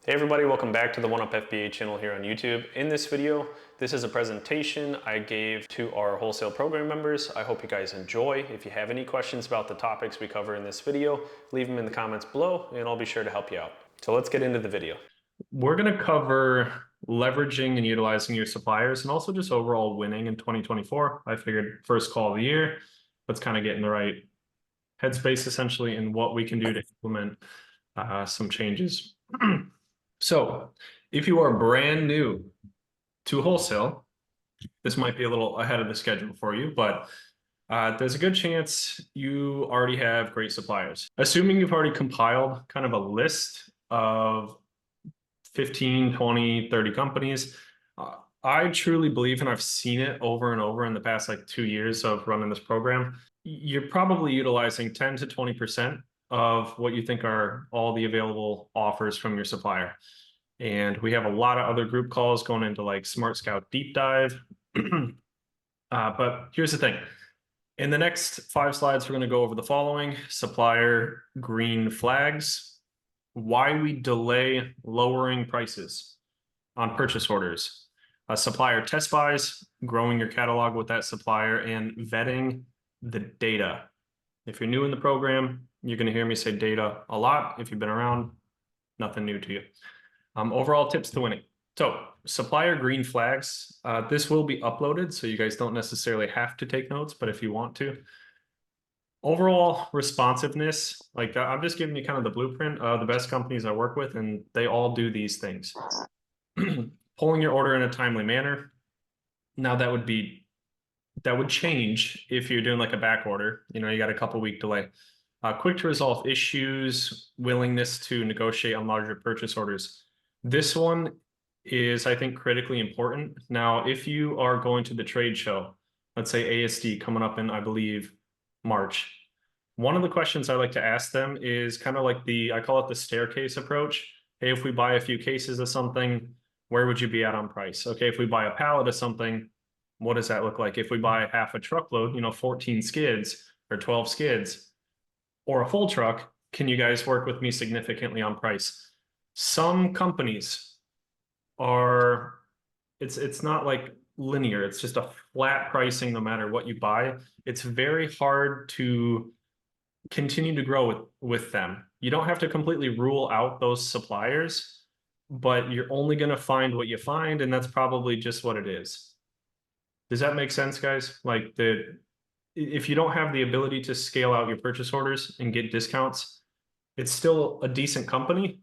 Hey everybody, welcome back to the One Up FBA channel here on YouTube. In this video, this is a presentation I gave to our wholesale program members. I hope you guys enjoy. If you have any questions about the topics we cover in this video, leave them in the comments below and I'll be sure to help you out. So let's get into the video. We're going to cover leveraging and utilizing your suppliers and also just overall winning in 2024. I figured first call of the year, let's kind of get in the right headspace essentially and what we can do to implement some changes. So if you are brand new to wholesale, this might be a little ahead of the schedule for you, but there's a good chance you already have great suppliers. Assuming you've already compiled kind of a list of 15, 20, 30 companies, I truly believe, and I've seen it over and over in the past like 2 years of running this program, you're probably utilizing 10 to 20% of what you think are all the available offers from your supplier. And we have a lot of other group calls going into like Smart Scout Deep Dive. But here's the thing. In the next 5 slides, we're going to go over the following: supplier green flags, why we delay lowering prices on purchase orders, supplier test buys, growing your catalog with that supplier, and vetting the data. If you're new in the program, you're going to hear me say data a lot. If you've been around, nothing new to you. Overall tips to winning. So supplier green flags, this will be uploaded, so you guys don't necessarily have to take notes, but if you want to. Overall responsiveness, like I'm just giving you kind of the blueprint of the best companies I work with, and they all do these things. Pulling your order in a timely manner. Now that would change if you're doing like a back order, you got a couple week delay. Quick to resolve issues, willingness to negotiate on larger purchase orders. This one is, I think, critically important. Now, if you are going to the trade show, let's say ASD coming up in, I believe, March, one of the questions I like to ask them is kind of like I call it the staircase approach. Hey, if we buy a few cases of something, where would you be at on price? Okay, if we buy a pallet of something, what does that look like? If we buy half a truckload, 14 skids or 12 skids, or a full truck, can you guys work with me significantly on price? Some companies it's not like linear, it's just a flat pricing no matter what you buy. It's very hard to continue to grow with them. You don't have to completely rule out those suppliers, but you're only going to find what you find, and that's probably just what it is. Does that make sense, guys? Like if you don't have the ability to scale out your purchase orders and get discounts, it's still a decent company,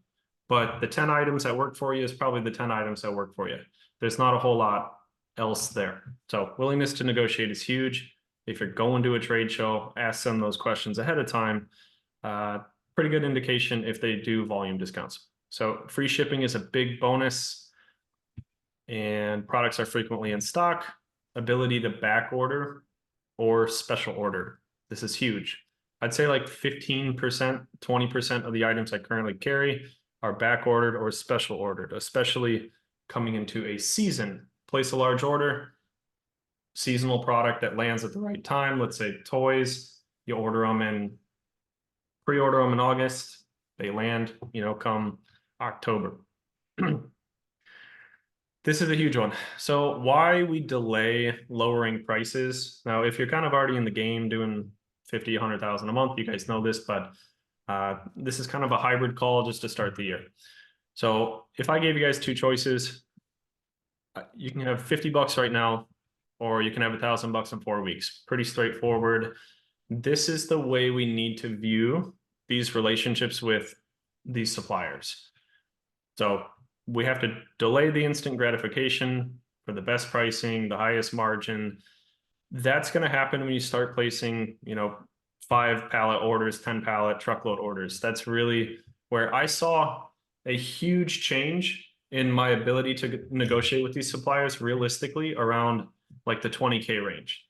but the 10 items that work for you is probably the 10 items that work for you. There's not a whole lot else there. So willingness to negotiate is huge. If you're going to a trade show, ask them those questions ahead of time. Pretty good indication if they do volume discounts. So free shipping is a big bonus, and products are frequently in stock. Ability to back order or special order. This is huge. I'd say like 15%, 20% of the items I currently carry are back ordered or special ordered, especially coming into a season. Place a large order, seasonal product that lands at the right time. Let's say toys, you pre-order them in August, they land, come October. This is a huge one. So why we delay lowering prices. Now, if you're kind of already in the game doing 50, 100,000 a month, you guys know this, but this is kind of a hybrid call just to start the year. So if I gave you guys 2 choices, you can have 50 bucks right now, or you can have $1,000 in 4 weeks. Pretty straightforward. This is the way we need to view these relationships with these suppliers. So we have to delay the instant gratification for the best pricing, the highest margin. That's going to happen when you start placing, 5 pallet orders, 10 pallet truckload orders. That's really where I saw a huge change in my ability to negotiate with these suppliers realistically around like the 20K range.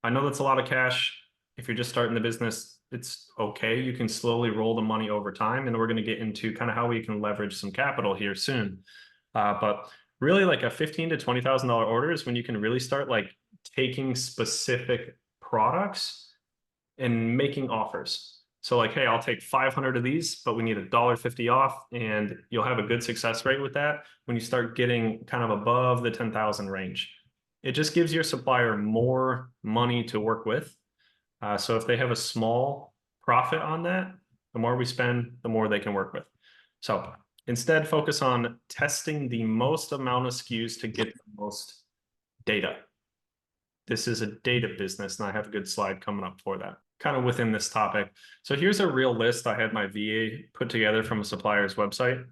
I know that's a lot of cash. If you're just starting the business, it's okay. You can slowly roll the money over time, and we're going to get into kind of how we can leverage some capital here soon. But really, like a $15,000 to $20,000 order is when you can really start like taking specific products and making offers. So like, hey, I'll take 500 of these, but we need $1.50 off, and you'll have a good success rate with that when you start getting kind of above the 10,000 range. It just gives your supplier more money to work with. So if they have a small profit on that, the more we spend, the more they can work with. So instead, focus on testing the most amount of SKUs to get the most data. This is a data business, and I have a good slide coming up for that, kind of within this topic. So here's a real list I had my VA put together from a supplier's website.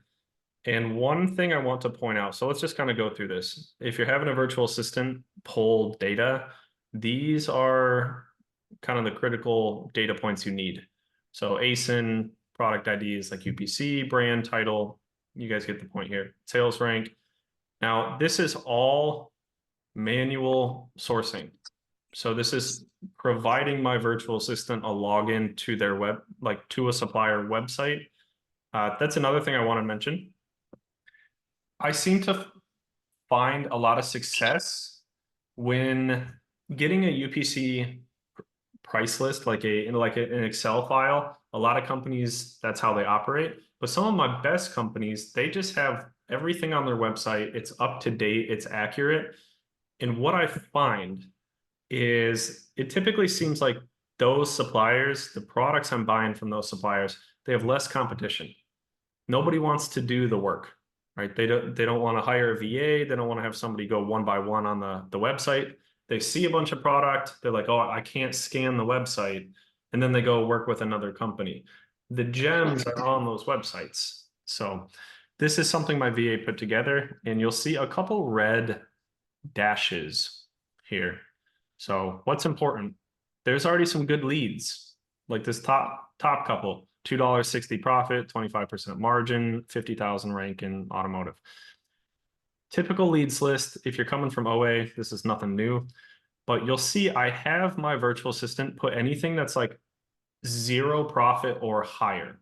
And one thing I want to point out, so let's just kind of go through this. If you're having a virtual assistant pull data, these are kind of the critical data points you need. So ASIN, product IDs like UPC, brand, title, you guys get the point here, sales rank. Now, this is all manual sourcing. So this is providing my virtual assistant a login to their web, like to a supplier website. That's another thing I want to mention. I seem to find a lot of success when getting a UPC price list, like an Excel file. A lot of companies, that's how they operate. But some of my best companies, they just have everything on their website. It's up to date, it's accurate. And what I find is it typically seems like those suppliers, the products I'm buying from those suppliers, they have less competition. Nobody wants to do the work, right? They don't want to hire a VA. They don't want to have somebody go one by one on the website. They see a bunch of product. They're like, oh, I can't scan the website. And then they go work with another company. The gems are on those websites. So this is something my VA put together, and you'll see a couple red dashes here. So what's important? There's already some good leads, like this top couple, $2.60 profit, 25% margin, 50,000 rank in automotive. Typical leads list. If you're coming from OA, this is nothing new, but you'll see I have my virtual assistant put anything that's like 0 profit or higher.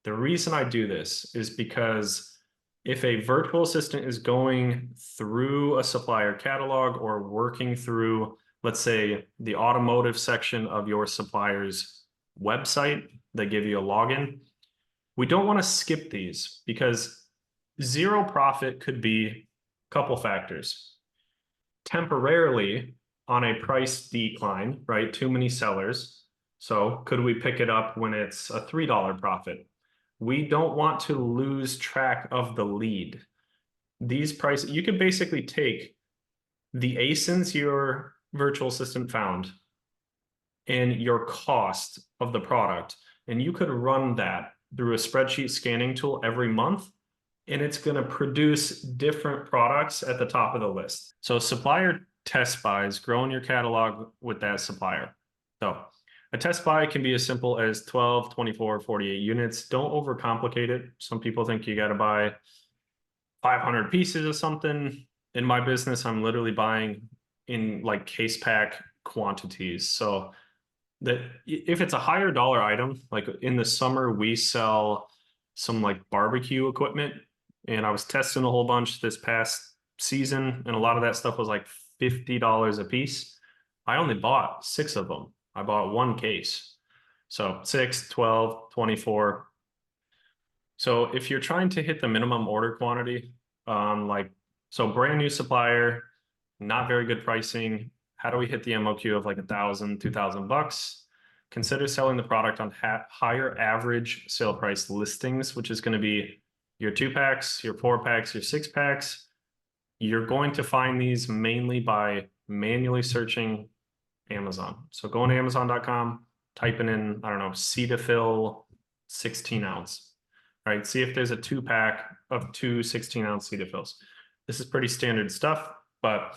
The reason I do this is because if a virtual assistant is going through a supplier catalog or working through, let's say, the automotive section of your supplier's website, they give you a login. We don't want to skip these because 0 profit could be a couple factors. Temporarily on a price decline, right? Too many sellers. So could we pick it up when it's a $3 profit? We don't want to lose track of the lead. These prices, you could basically take the ASINs your virtual assistant found and your cost of the product, and you could run that through a spreadsheet scanning tool every month, and it's going to produce different products at the top of the list. So supplier test buys, growing your catalog with that supplier. So a test buy can be as simple as 12, 24, 48 units. Don't overcomplicate it. Some people think you got to buy 500 pieces of something. In my business, I'm literally buying in like case pack quantities. So that if it's a higher dollar item, like in the summer, we sell some like barbecue equipment, and I was testing a whole bunch this past season, and a lot of that stuff was like $50 a piece. I only bought 6 of them. I bought 1 case. So 6, 12, 24. So if you're trying to hit the minimum order quantity, so brand new supplier, not very good pricing. How do we hit the MOQ of like $1,000, $2,000? Consider selling the product on higher average sale price listings, which is going to be your 2-packs, your 4-packs, your 6-packs. You're going to find these mainly by manually searching Amazon. So go on Amazon.com, typing in, I don't know, Cetaphil 16 ounce, right? See if there's a 2-pack of 2 16-ounce Cetaphils. This is pretty standard stuff, but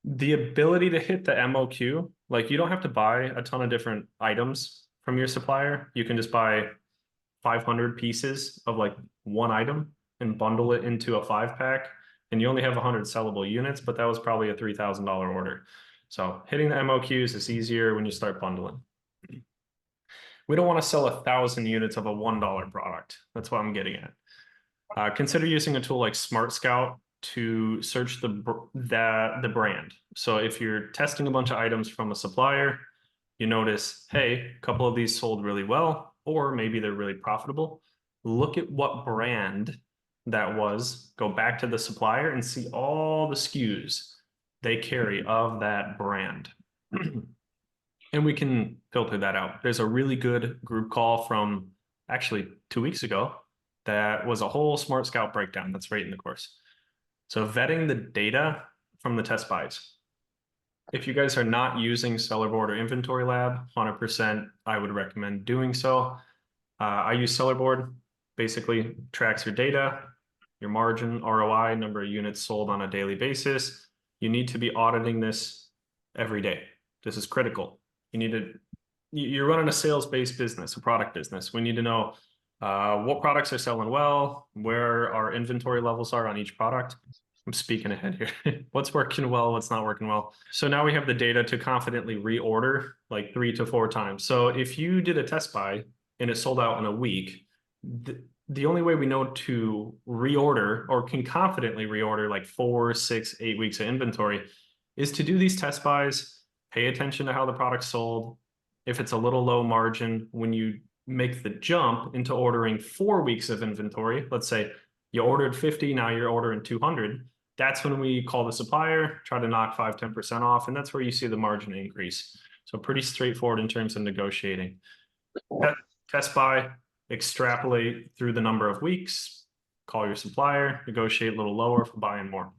the ability to hit the MOQ, like you don't have to buy a ton of different items from your supplier. You can just buy 500 pieces of like one item and bundle it into a 5-pack. And you only have 100 sellable units, but that was probably a $3,000 order. So hitting the MOQs is easier when you start bundling. We don't want to sell 1,000 units of a $1 product. That's what I'm getting at. Consider using a tool like Smart Scout to search the brand. So if you're testing a bunch of items from a supplier, you notice, hey, a couple of these sold really well, or maybe they're really profitable. Look at what brand that was, go back to the supplier and see all the SKUs they carry of that brand. And we can filter that out. There's a really good group call from actually 2 weeks ago that was a whole Smart Scout breakdown that's right in the course. So vetting the data from the test buys. If you guys are not using Seller Board or Inventory Lab, 100%, I would recommend doing so. I use Seller Board, basically tracks your data, your margin, ROI, number of units sold on a daily basis. You need to be auditing this every day. This is critical. You're running a sales-based business, a product business. We need to know what products are selling well, where our inventory levels are on each product. I'm speaking ahead here. What's working well, what's not working well. So now we have the data to confidently reorder like 3 to 4 times. So if you did a test buy and it sold out in a week, the only way we know to reorder or can confidently reorder like 4, 6, 8 weeks of inventory is to do these test buys, pay attention to how the product's sold. If it's a little low margin, when you make the jump into ordering 4 weeks of inventory, let's say you ordered 50, now you're ordering 200. That's when we call the supplier, try to knock 5, 10% off, and that's where you see the margin increase. So pretty straightforward in terms of negotiating. Test buy, extrapolate through the number of weeks, call your supplier, negotiate a little lower for buying more.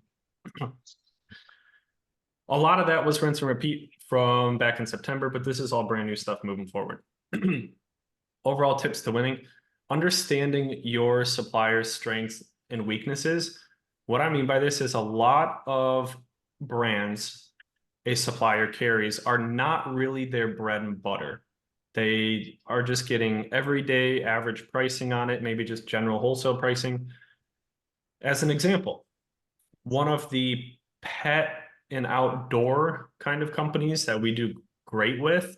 A lot of that was rinse and repeat from back in September, but this is all brand new stuff moving forward. Overall tips to winning. Understanding your supplier's strengths and weaknesses. What I mean by this is a lot of brands a supplier carries are not really their bread and butter. They are just getting everyday average pricing on it, maybe just general wholesale pricing. As an example, one of the pet and outdoor kind of companies that we do great with,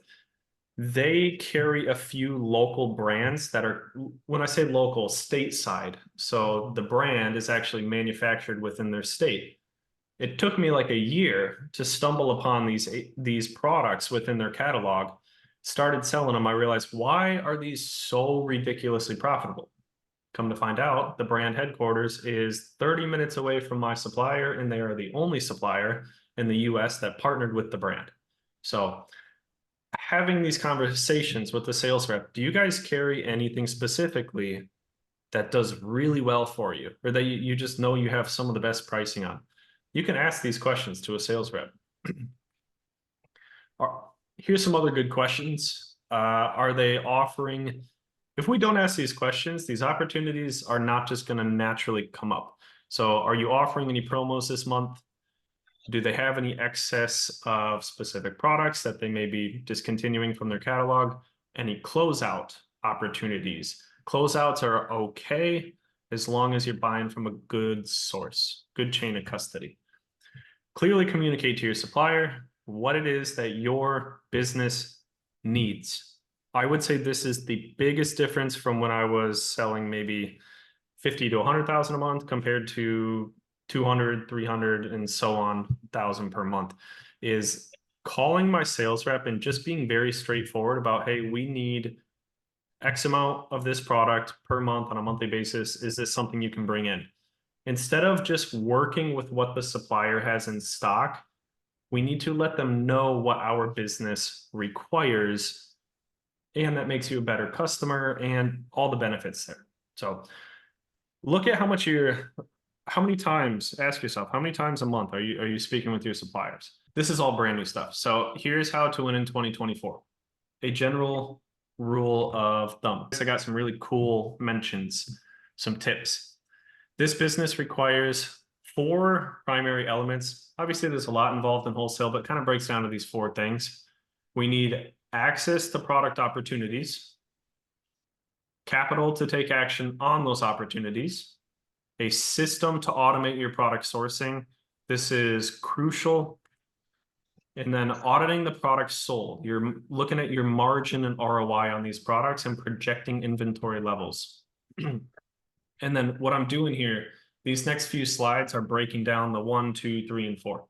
they carry a few local brands that are, when I say local, stateside. So the brand is actually manufactured within their state. It took me like a year to stumble upon these products within their catalog, started selling them. I realized, why are these so ridiculously profitable? Come to find out, the brand headquarters is 30 minutes away from my supplier, and they are the only supplier in the US that partnered with the brand. So having these conversations with the sales rep, do you guys carry anything specifically that does really well for you, or that you just know you have some of the best pricing on? You can ask these questions to a sales rep. Here's some other good questions. Are they offering, if we don't ask these questions, these opportunities are not just going to naturally come up. So are you offering any promos this month? Do they have any excess of specific products that they may be discontinuing from their catalog? Any closeout opportunities? Closeouts are okay as long as you're buying from a good source, good chain of custody. Clearly communicate to your supplier what it is that your business needs. I would say this is the biggest difference from when I was selling maybe 50 to 100,000 a month compared to 200, 300, and so on, 1,000 per month, is calling my sales rep and just being very straightforward about, hey, we need X amount of this product per month on a monthly basis. Is this something you can bring in? Instead of just working with what the supplier has in stock, we need to let them know what our business requires, and that makes you a better customer and all the benefits there. So look at how many times, ask yourself, how many times a month are you speaking with your suppliers? This is all brand new stuff. So here's how to win in 2024. A general rule of thumb. I got some really cool mentions, some tips. This business requires 4 primary elements. Obviously, there's a lot involved in wholesale, but kind of breaks down to these 4 things. We need access to product opportunities, capital to take action on those opportunities, a system to automate your product sourcing. This is crucial. And then auditing the products sold. You're looking at your margin and ROI on these products and projecting inventory levels. And then what I'm doing here, these next few slides are breaking down the 1, 2, 3, and 4.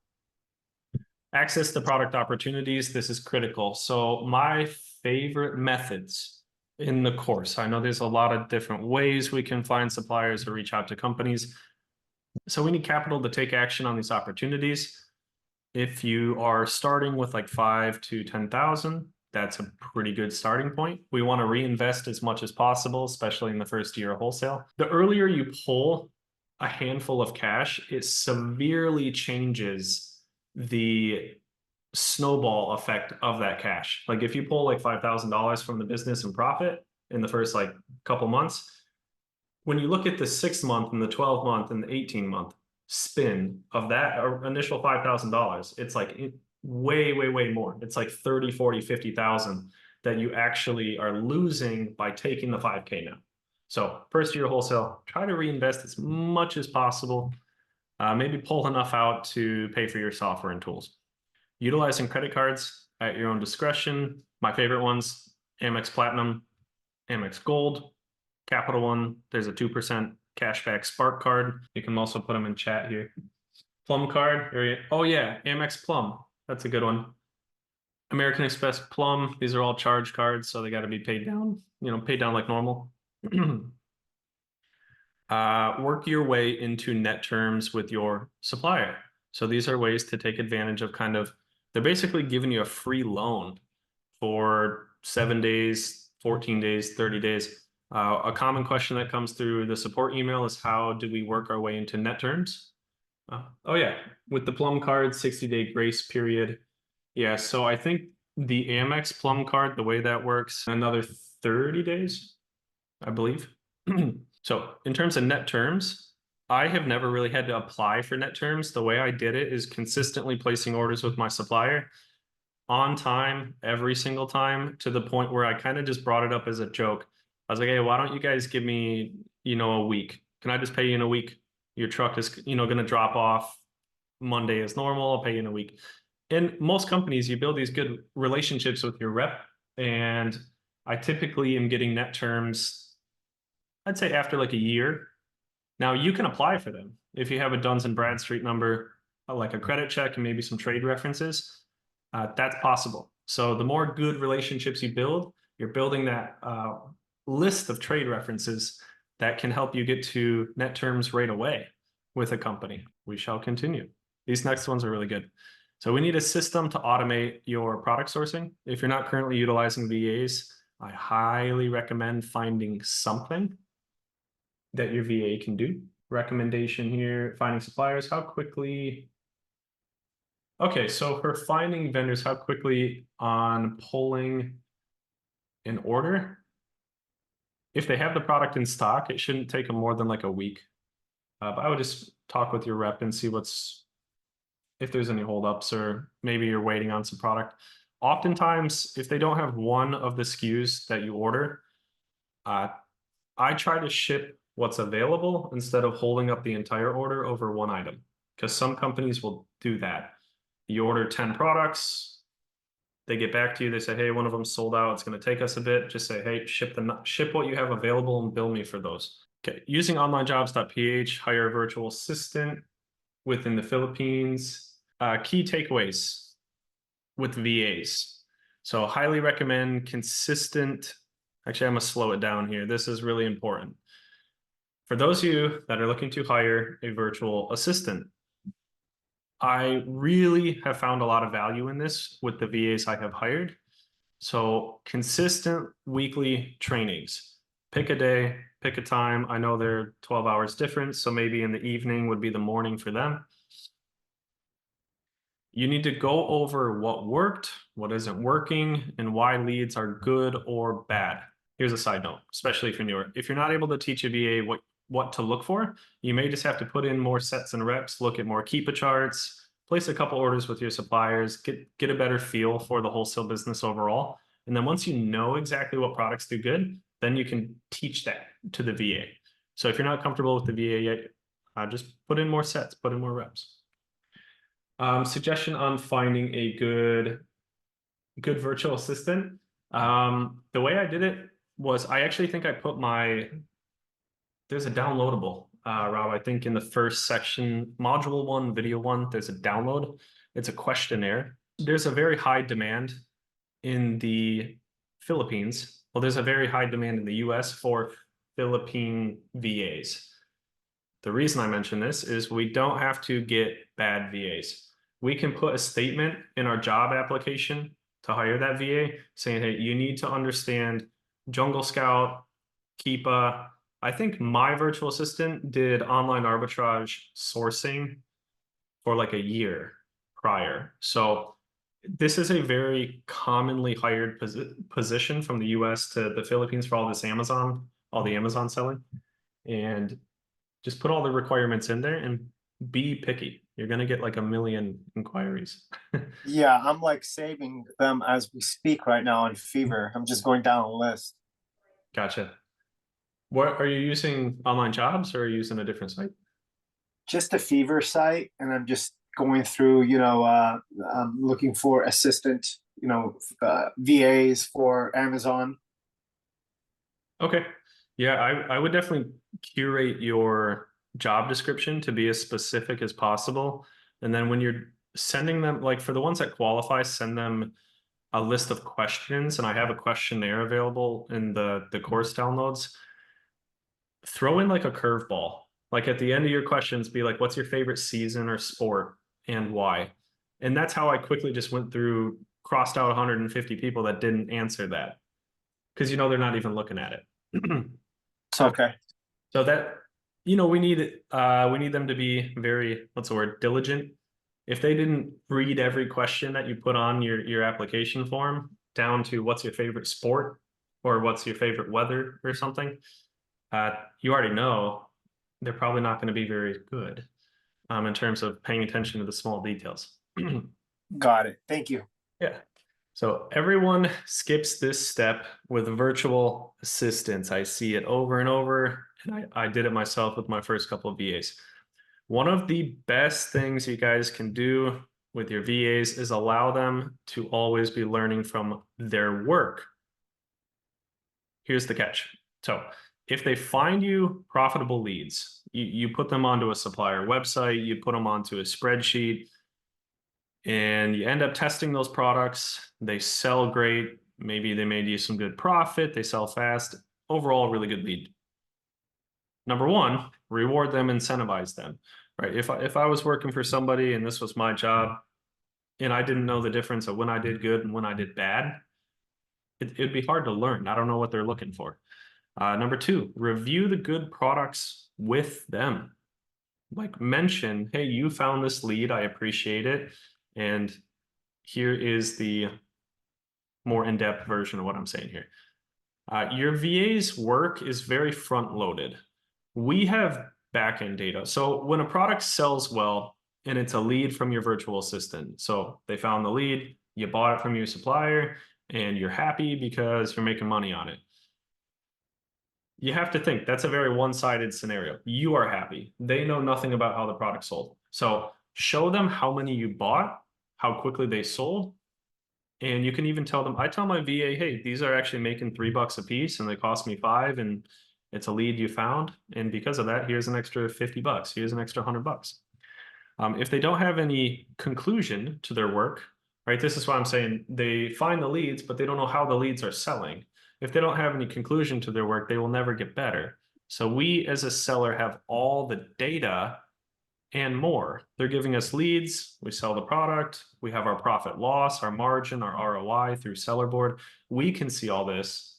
Access the product opportunities. This is critical. So my favorite methods in the course, I know there's a lot of different ways we can find suppliers or reach out to companies. So we need capital to take action on these opportunities. If you are starting with like 5 to 10,000, that's a pretty good starting point. We want to reinvest as much as possible, especially in the first year of wholesale. The earlier you pull a handful of cash, it severely changes the snowball effect of that cash. Like if you pull like $5,000 from the business and profit in the first like couple months, when you look at the 6 month and the 12 month and the 18 month spin of that initial $5,000, it's like way more. It's like 30, 40, 50,000 that you actually are losing by taking the 5K now. So first year wholesale, try to reinvest as much as possible. Maybe pull enough out to pay for your software and tools. Utilizing credit cards at your own discretion. My favorite ones, Amex Platinum, Amex Gold, Capital One. There's a 2% cashback Spark card. You can also put them in chat here. Plum card. Oh yeah, Amex Plum. That's a good one. American Express Plum. These are all charge cards, so they got to be paid down. Paid down like normal. Work your way into net terms with your supplier. So these are ways to take advantage of they're basically giving you a free loan for 7 days, 14 days, 30 days. A common question that comes through the support email is how do we work our way into net terms? Oh yeah, with the Plum card, 60-day grace period. Yeah, so I think the Amex Plum card, the way that works, another 30 days, I believe. So in terms of net terms, I have never really had to apply for net terms. The way I did it is consistently placing orders with my supplier on time, every single time, to the point where I kind of just brought it up as a joke. I was like, hey, why don't you guys give me, a week? Can I just pay you in a week? Your truck is, going to drop off Monday as normal. I'll pay you in a week. In most companies, you build these good relationships with your rep, and I typically am getting net terms, I'd say after like a year. Now you can apply for them if you have a Duns and Bradstreet number, like a credit check and maybe some trade references. That's possible. So the more good relationships you build, you're building that list of trade references that can help you get to net terms right away with a company. We shall continue. These next ones are really good. So we need a system to automate your product sourcing. If you're not currently utilizing VAs, I highly recommend finding something that your VA can do. Recommendation here, finding suppliers, how quickly. Okay, so for finding vendors, how quickly on pulling an order, if they have the product in stock, it shouldn't take them more than like a week. But I would just talk with your rep and see if there's any holdups, or maybe you're waiting on some product. Oftentimes, if they don't have one of the SKUs that you order, I try to ship what's available instead of holding up the entire order over one item, because some companies will do that. You order 10 products, they get back to you, they say, hey, one of them sold out, it's going to take us a bit. Just say, hey, ship what you have available and bill me for those. Okay, using onlinejobs.ph, hire a virtual assistant within the Philippines. Key takeaways with VAs. So highly recommend consistent. Actually, I'm going to slow it down here. This is really important. For those of you that are looking to hire a virtual assistant, I really have found a lot of value in this with the VAs I have hired. So consistent weekly trainings. Pick a day, pick a time. I know they're 12 hours different, so maybe in the evening would be the morning for them. You need to go over what worked, what isn't working, and why leads are good or bad. Here's a side note, especially if you're newer. If you're not able to teach a VA what to look for, you may just have to put in more sets and reps, look at more Keepa charts, place a couple orders with your suppliers, get a better feel for the wholesale business overall. And then once you know exactly what products do good, then you can teach that to the VA. So if you're not comfortable with the VA yet, just put in more sets, put in more reps. Suggestion on finding a good virtual assistant. The way I did it was I actually think I put there's a downloadable, Rob, I think in the first section, module 1, video 1, there's a download. It's a questionnaire. There's a very high demand in the Philippines. Well, there's a very high demand in the US for Philippine VAs. The reason I mention this is we don't have to get bad VAs. We can put a statement in our job application to hire that VA saying, hey, you need to understand Jungle Scout, Keepa. I think my virtual assistant did online arbitrage sourcing for like a year prior. So this is a very commonly hired position from the US to the Philippines for all this Amazon, all the Amazon selling. And just put all the requirements in there and be picky. You're going to get like a million inquiries. Yeah, I'm like saving them as we speak right now on Fever. I'm just going down a list. Gotcha. What are you using online jobs or are you using a different site? Just a Fever site, and I'm just going through, looking for assistant, VAs for Amazon. Okay. Yeah, I would definitely curate your job description to be as specific as possible. And then when you're sending them, like for the ones that qualify, send them a list of questions. And I have a questionnaire available in the course downloads. Throw in like a curveball. Like at the end of your questions, be like, what's your favorite season or sport and why? And that's how I quickly just went through, crossed out 150 people that didn't answer that because they're not even looking at it. Okay. Okay. So that we need them to be very, what's the word, diligent. If they didn't read every question that you put on your application form down to what's your favorite sport or what's your favorite weather or something, you already know they're probably not going to be very good in terms of paying attention to the small details. Got it. Thank you. Yeah. So everyone skips this step with virtual assistants. I see it over and over, and I did it myself with my first couple of VAs. One of the best things you guys can do with your VAs is allow them to always be learning from their work. Here's the catch. So if they find you profitable leads, you put them onto a supplier website, you put them onto a spreadsheet, and you end up testing those products. They sell great. Maybe they made you some good profit. They sell fast. Overall, really good lead. Number one, reward them, incentivize them, right? If I was working for somebody and this was my job and I didn't know the difference of when I did good and when I did bad, it'd be hard to learn. I don't know what they're looking for. Number two, review the good products with them. Like mention, hey, you found this lead. I appreciate it. And here is the more in-depth version of what I'm saying here. Your VA's work is very front-loaded. We have backend data. So when a product sells well and it's a lead from your virtual assistant, so they found the lead, you bought it from your supplier, and you're happy because you're making money on it. You have to think that's a very one-sided scenario. You are happy. They know nothing about how the product sold. So show them how many you bought, how quickly they sold, and you can even tell them, I tell my VA, hey, these are actually making $3 a piece and they cost me 5 and it's a lead you found. And because of that, here's an extra $50. Here's an extra $100. If they don't have any conclusion to their work, right? This is why I'm saying they find the leads, but they don't know how the leads are selling. If they don't have any conclusion to their work, they will never get better. So we as a seller have all the data and more. They're giving us leads. We sell the product. We have our profit loss, our margin, our ROI through seller board. We can see all this.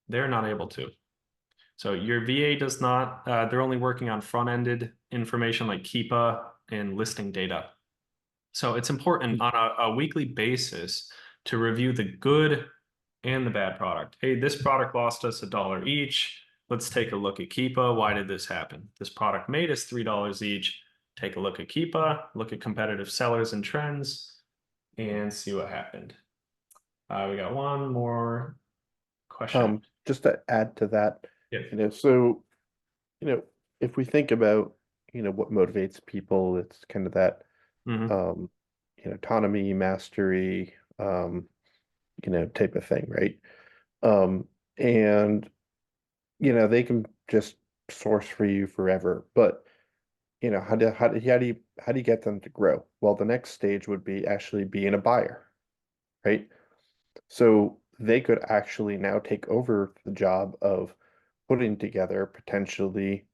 They're not able to. So your VA does not, they're only working on front-ended information like Keepa and listing data. So it's important on a weekly basis to review the good and the bad product. Hey, this product lost us $1 each. Let's take a look at Keepa. Why did this happen? This product made us $3 each. Take a look at Keepa, look at competitive sellers and trends, and see what happened. We got one more question. Just to add to that, Yeah. so, if we think about, what motivates people, it's kind of that, Mhm. autonomy, mastery, type of thing, right? And, they can just source for you forever, but you know, how do you get them to grow? Well, the next stage would be actually being a buyer, right? So they could actually now take over the job of putting together potentially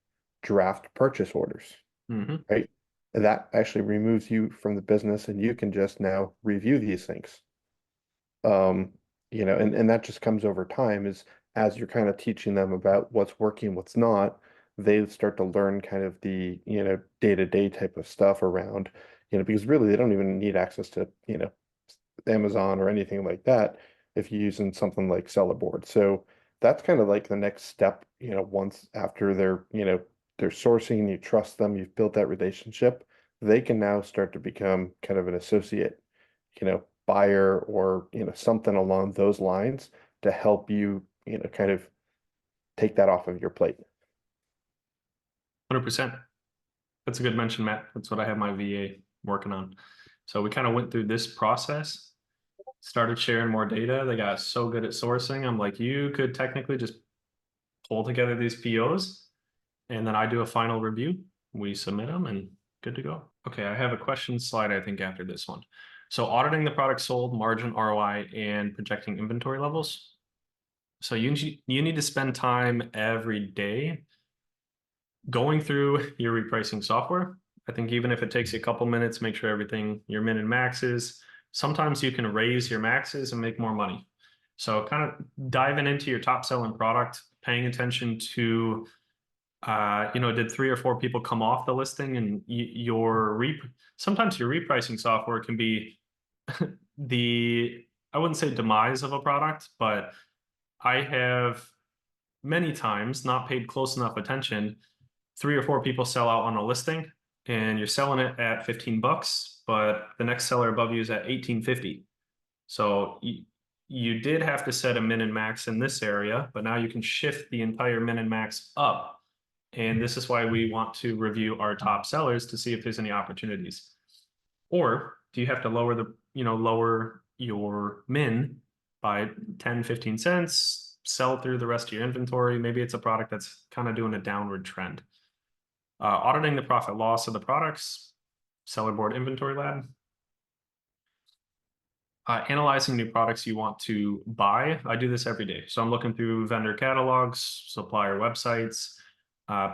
draft purchase orders, Mhm. right? That actually removes you from the business and you can just now review these things. Um, you know, and that just comes over time is as you're kind of teaching them about what's working, what's not, they start to learn kind of the, you know, day-to-day type of stuff around, you know, because really they don't even need access to, you know, Amazon or anything like that if you're using something like Seller Board. So that's kind of like the next step, you know, once after they're, you know, they're sourcing, you trust them, you've built that relationship, they can now start to become kind of an associate, you know, buyer or, you know, something along those lines to help you, you know, kind of take that off of your plate. 100%. That's a good mention, Matt. That's what I have my VA working on. So we kind of went through this process, started sharing more data. They got so good at sourcing. I'm like, you could technically just pull together these POs and then I do a final review. We submit them and good to go. Okay, I have a question slide, I think, after this one. So auditing the product sold, margin, ROI, and projecting inventory levels. So you need to spend time every day going through your repricing software. I think even if it takes you a couple minutes, make sure everything, your min and maxes, sometimes you can raise your maxes and make more money. So kind of diving into your top selling product, paying attention to, you know, did 3 or 4 people come off the listing, and sometimes your repricing software can be I wouldn't say demise of a product, but I have many times not paid close enough attention. 3 or 4 people sell out on a listing and you're selling it at 15 bucks, but the next seller above you is at 18.50. So you did have to set a min and max in this area, but now you can shift the entire min and max up. And this is why we want to review our top sellers to see if there's any opportunities. Or do you have to lower your min by 10, 15 cents, sell through the rest of your inventory? Maybe it's a product that's kind of doing a downward trend. Auditing the profit loss of the products, Seller Board Inventory Lab. Analyzing new products you want to buy. I do this every day. So I'm looking through vendor catalogs, supplier websites,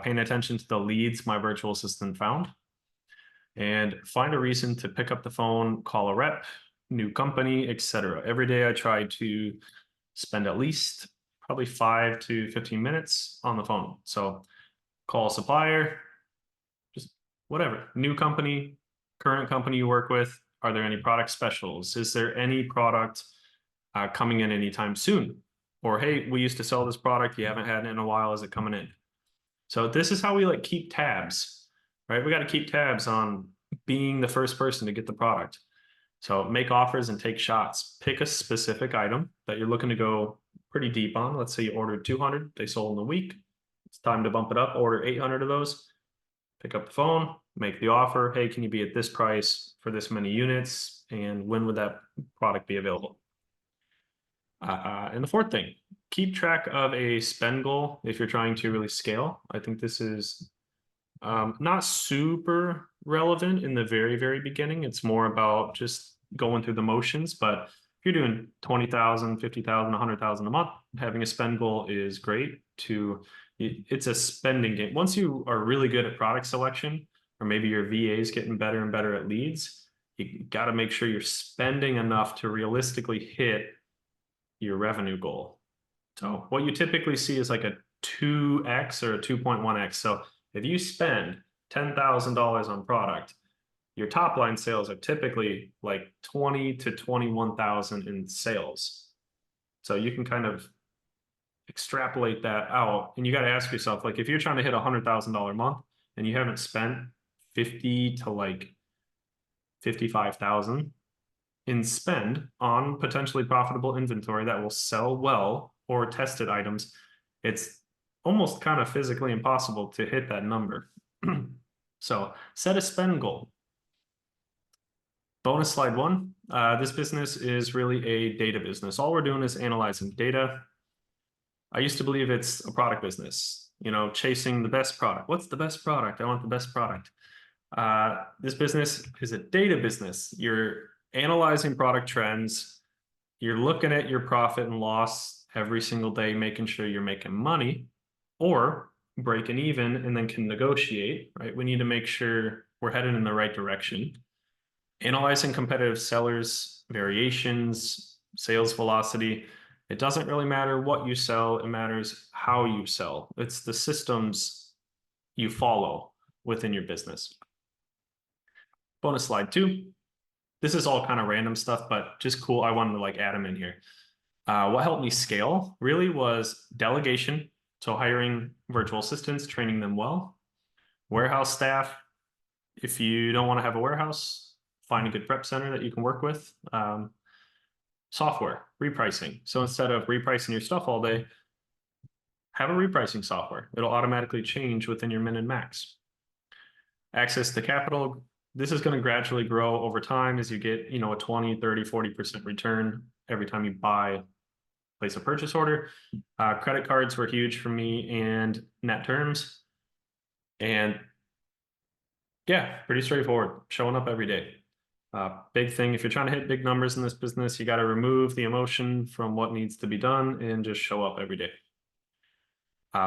paying attention to the leads my virtual assistant found, and find a reason to pick up the phone, call a rep, new company, etc. Every day I try to spend at least probably 5 to 15 minutes on the phone. So call a supplier, just whatever, new company, current company you work with. Are there any product specials? Is there any product coming in anytime soon? Or, hey, we used to sell this product, you haven't had it in a while, is it coming in? So this is how we like keep tabs, right? We got to keep tabs on being the first person to get the product. So make offers and take shots. Pick a specific item that you're looking to go pretty deep on. Let's say you ordered 200, they sold in a week. It's time to bump it up, order 800 of those. Pick up the phone, make the offer. Hey, can you be at this price for this many units? And when would that product be available? And the fourth thing, keep track of a spend goal if you're trying to really scale. I think this is not super relevant in the very, very beginning. It's more about just going through the motions. But if you're doing 20,000, 50,000, 100,000 a month, having a spend goal is great. It's a spending game. Once you are really good at product selection, or maybe your VA is getting better and better at leads, you got to make sure you're spending enough to realistically hit your revenue goal. So what you typically see is like a 2x or a 2.1x. So if you spend $10,000 on product, your top line sales are typically like 20 to 21,000 in sales. So you can kind of extrapolate that out, and you got to ask yourself, like, if you're trying to hit $100,000 a month and you haven't spent 50 to like 55,000 in spend on potentially profitable inventory that will sell well or tested items, it's almost kind of physically impossible to hit that number. So set a spend goal. Bonus slide 1. This business is really a data business. All we're doing is analyzing data. I used to believe it's a product business. you know, chasing the best product. What's the best product? I want the best product. This business is a data business. You're analyzing product trends. You're looking at your profit and loss every single day, making sure you're making money or breaking even, and then can negotiate, right? We need to make sure we're headed in the right direction. Analyzing competitive sellers, variations, sales velocity. It doesn't really matter what you sell, it matters how you sell. It's the systems you follow within your business. Bonus slide 2. This is all kind of random stuff, but just cool. I wanted to like add them in here. What helped me scale really was delegation. So hiring virtual assistants, training them well. Warehouse staff. If you don't want to have a warehouse, find a good prep center that you can work with. Software, repricing. So instead of repricing your stuff all day, have a repricing software. It'll automatically change within your min and max. Access to capital. This is going to gradually grow over time as you get, you know, a 20, 30, 40% return every time you place a purchase order. Credit cards were huge for me and net terms. And yeah, pretty straightforward. Showing up every day. Big thing, if you're trying to hit big numbers in this business, you got to remove the emotion from what needs to be done and just show up every day.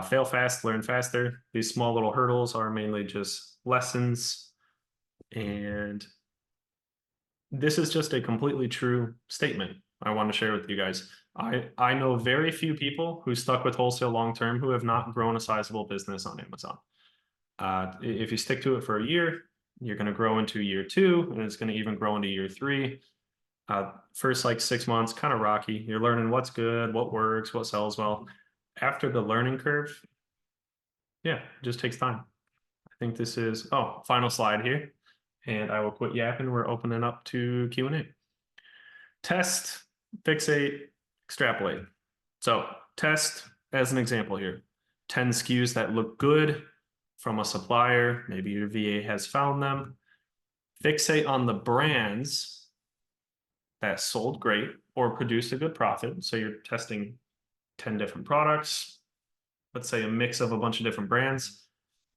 Fail fast, learn faster. These small little hurdles are mainly just lessons. And this is just a completely true statement I want to share with you guys. I know very few people who stuck with wholesale long-term who have not grown a sizable business on Amazon. If you stick to it for a year, you're going to grow into year 2, and it's going to even grow into year 3. First like 6 months, kind of rocky. You're learning what's good, what works, what sells well. After the learning curve, yeah, it just takes time. I think this is, final slide here. And I will quit yapping. We're opening up to Q&A. Test, fixate, extrapolate. So test as an example here. 10 SKUs that look good from a supplier. Maybe your VA has found them. Fixate on the brands that sold great or produced a good profit. So you're testing 10 different products. Let's say a mix of a bunch of different brands.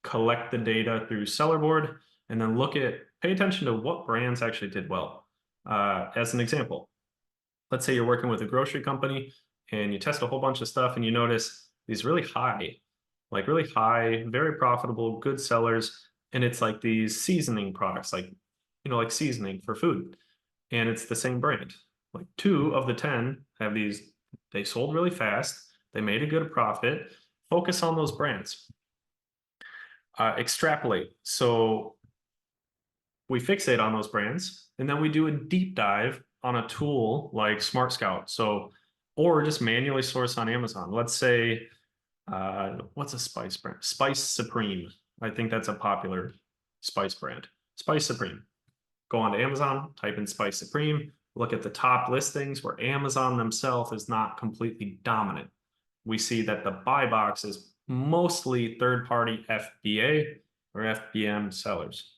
Collect the data through seller board, and then pay attention to what brands actually did well. As an example, let's say you're working with a grocery company and you test a whole bunch of stuff and you notice these really high, very profitable, good sellers. And it's like these seasoning products, like seasoning for food. And it's the same brand. Like 2 of the 10 have these, they sold really fast. They made a good profit. Focus on those brands. Extrapolate. So we fixate on those brands, and then we do a deep dive on a tool like Smart Scout. Or just manually source on Amazon. Let's say, what's a spice brand? Spice Supreme. I think that's a popular spice brand. Spice Supreme. Go on to Amazon, type in Spice Supreme, look at the top listings where Amazon themselves is not completely dominant. We see that the buy box is mostly third-party FBA or FBM sellers.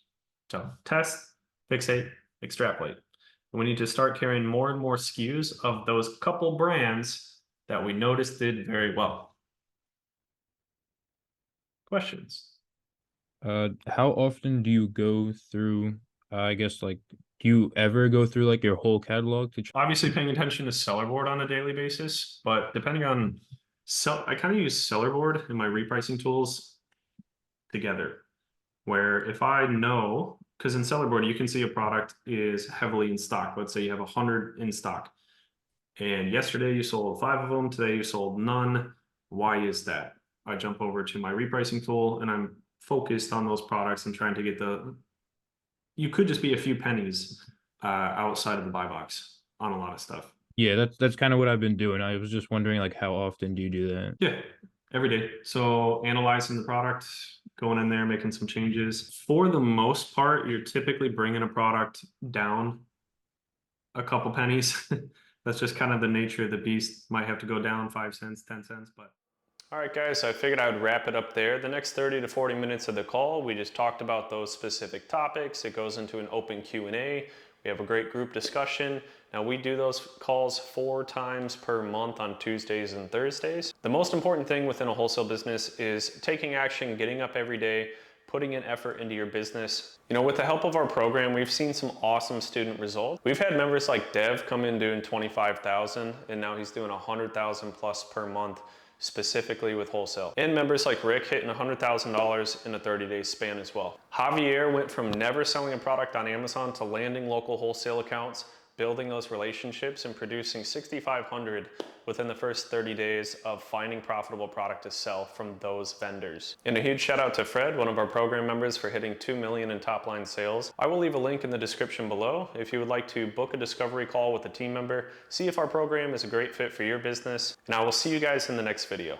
So test, fixate, extrapolate. And we need to start carrying more and more SKUs of those couple brands that we noticed did very well. Questions? How often do you go through, I guess, like, do you ever go through like your whole catalog to Obviously paying attention to seller board on a daily basis, but depending on I kind of use seller board and my repricing tools together, where if I know, because in seller board you can see a product is heavily in stock. Let's say you have 100 in stock, and yesterday you sold 5 of them, today you sold none. Why is that? I jump over to my repricing tool and I'm focused on those products and trying to get you could just be a few pennies outside of the buy box on a lot of stuff. Yeah, that's kind of what I've been doing. I was just wondering, like, how often do you do that? Yeah, every day. So analyzing the product, going in there, making some changes. For the most part, you're typically bringing a product down a couple pennies. That's just kind of the nature of the beast. Might have to go down 5 cents, 10 cents, but. All right, guys, so I figured I would wrap it up there. The next 30 to 40 minutes of the call, we just talked about those specific topics. It goes into an open Q&A We have a great group discussion. Now we do those calls 4 times per month on Tuesdays and Thursdays. The most important thing within a wholesale business is taking action, getting up every day, putting in effort into your business. You know, with the help of our program, we've seen some awesome student results. We've had members like Dev come in doing 25,000 and now he's doing 100,000 plus per month, specifically with wholesale. And members like Rick hitting $100,000 in a 30-day span as well. Javier went from never selling a product on Amazon to landing local wholesale accounts, building those relationships and producing 6,500 within the first 30 days of finding profitable product to sell from those vendors. And a huge shout out to Fred, one of our program members, for hitting 2 million in top line sales. I will leave a link in the description below if you would like to book a discovery call with a team member, see if our program is a great fit for your business, and I will see you guys in the next video.